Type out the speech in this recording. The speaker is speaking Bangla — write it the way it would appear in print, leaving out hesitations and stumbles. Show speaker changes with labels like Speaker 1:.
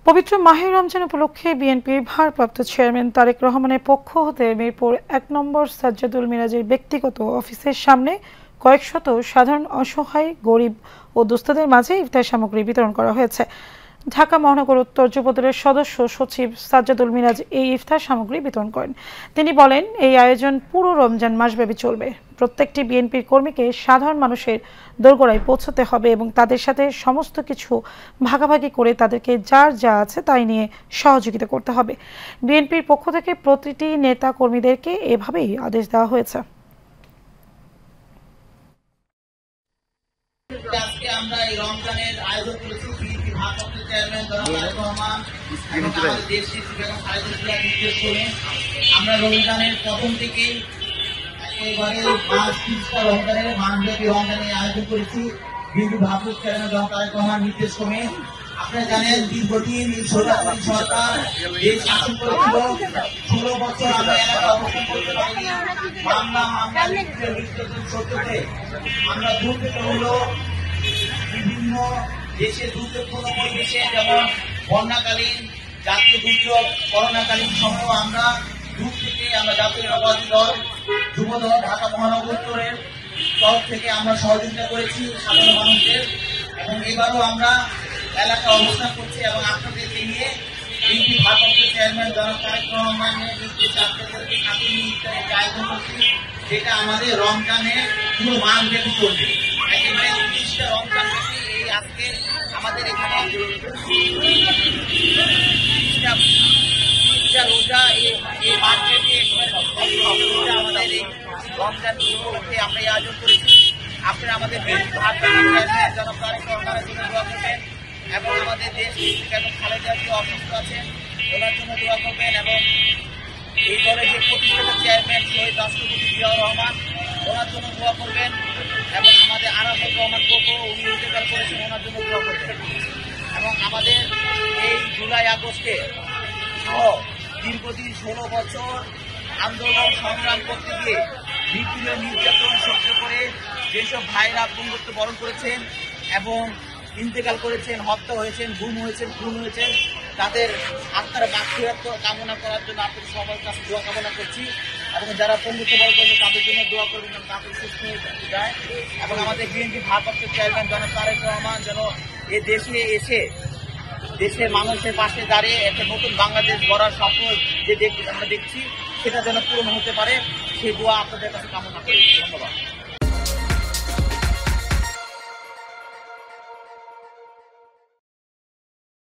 Speaker 1: পবিত্র মাহে রমজান উপলক্ষে বিএনপির ভারপ্রাপ্ত চেয়ারম্যান তারেক রহমানের পক্ষ হতে মিরপুর ১ নম্বর সাজ্জাদুল মিরাজের ব্যক্তিগত অফিসের সামনে কয়েকশত সাধারণ অসহায় গরিব ও দুস্থদের মাঝে ইফতার সামগ্রী বিতরণ করা হয়েছে। ঢাকা মহানগর উত্তর যুবদলের সদস্য সচিব সাজ্জাদুল মিরাজ এই ইফতার সামগ্রী বিতরণ করেন। তিনি বলেন, এই আয়োজন পুরো রমজান মাসব্যাপী চলবে। প্রত্যেকটি বিএনপির কর্মীকে সাধারণ মানুষের দোরগোড়ায় পৌঁছতে হবে এবং তাদের সাথে সমস্ত কিছু ভাগাভাগি করে তাদেরকে যার যা আছে তাই নিয়ে সহযোগিতা করতে হবে। বিএনপির পক্ষ থেকে প্রতিটি নেতা কর্মীদেরকে এভাবেই আদেশ দেওয়া হয়েছে।
Speaker 2: আজকে আমরা এই রমজানের আয়োজন করেছি বিএনপি ভারপ্রাপ্ত চেয়ারম্যান জনাব তারেক রহমান এবং আমাদের দেশ নেত্রী বেগম খালেদা জিয়ার নির্দেশ করে আমরা রমজানের প্রথম থেকেই একেবারে মাস 30টা রমজানের মাসব্যাপী রমজানের আয়োজন করেছি বিএনপি ভারপ্রাপ্ত চেয়ারম্যান জনাব তারেক রহমান নির্দেশ ক্রমে। আপনারা জানেন, দীর্ঘদিন এই স্বৈরাচারী সরকার দেশ শাসন করেছিল। 16 বছর আমরা এলাকা অবস্থান করতে পারিনি। মামলা সত্যতে আমরা দুর্নীতি হলো বিভিন্ন দেশে দুর্যোগপূর্ণ পরিবেশে, যেমন বন্যাকালীন, জাতীয় দুর্যোগ, করোনাকালীন সময় আমরা দূর থেকে আমরা জাতীয়তাবাদী দল, যুবদল, ঢাকা মহানগর উত্তরের তরফ থেকে আমরা সহযোগিতা করেছি সাধারণ মানুষদের। এবং এবারও আমরা এলাকা অবস্থান করছি এবং আপনাদেরকে নিয়ে বিএনপি ভারপ্রাপ্ত চেয়ারম্যান জনাব তারেক রহমানের নির্দেশে আপনাদেরকে সাথে নিয়ে ইফতারের আয়োজন করছি, যেটা আমাদের রমজানে পুরো মাসব্যাপী চলবে। একেবারে 30টা রমজান ব্যাপী এই আজকে আমাদের এখানে 30টা রোজা এই মাসব্যাপী আমাদের এই রমজান উপলক্ষে আমরা এই আয়োজন করেছি। আপনারা আমাদের বিএনপি ভারপ্রাপ্ত চেয়ারম্যান জনাব তারেক রহমানের জন্য দোয়া করবেন এবং আমাদের দেশ বেগম খালেদা জিয়া অসুস্থ আছেন, ওনার জন্য দোয়া করবেন এবং এই দলের যে প্রতিষ্ঠাতা চেয়ারম্যান শহীদ রাষ্ট্রপতি জিয়াউর রহমান, ওনার জন্য দোয়া করবেন এবং আমাদের আরাফাত রহমান কোকো, উনি ইন্তেকাল করেছেন, ওনার জন্য দোয়া করবেন। এবং আমাদের এই জুলাই আগস্টে সহ দীর্ঘদিন 16 বছর আন্দোলন সংগ্রাম করতে গিয়ে বিভিন্ন নির্যাতন সহ্য করে যেসব ভাইরা পঙ্গুত্ব বরণ করেছেন এবং ইন্তেকাল করেছেন, হত্যা হয়েছেন, গুম হয়েছেন, খুন হয়েছেন, তাদের আত্মার মাগফিরাত কামনা করার জন্য আপনাদের সবার কাছে দোয়া কামনা করছি। এবং যারা পঙ্গুত্ব বরণ করেছেন তাদের জন্য দোয়া করবেন এবং তাদের সুস্থ হয়ে যায়। এবং আমাদের বিএনপি ভারপ্রাপ্ত চেয়ারম্যান জনাব তারেক রহমান যেন এ দেশে এসে দেশের মানুষের পাশে দাঁড়িয়ে একটা নতুন বাংলাদেশ গড়ার স্বপ্ন যে আমরা দেখছি সেটা যেন পূরণ হতে পারে, সেই দোয়া আপনাদের কাছে কামনা করি। ধন্যবাদ।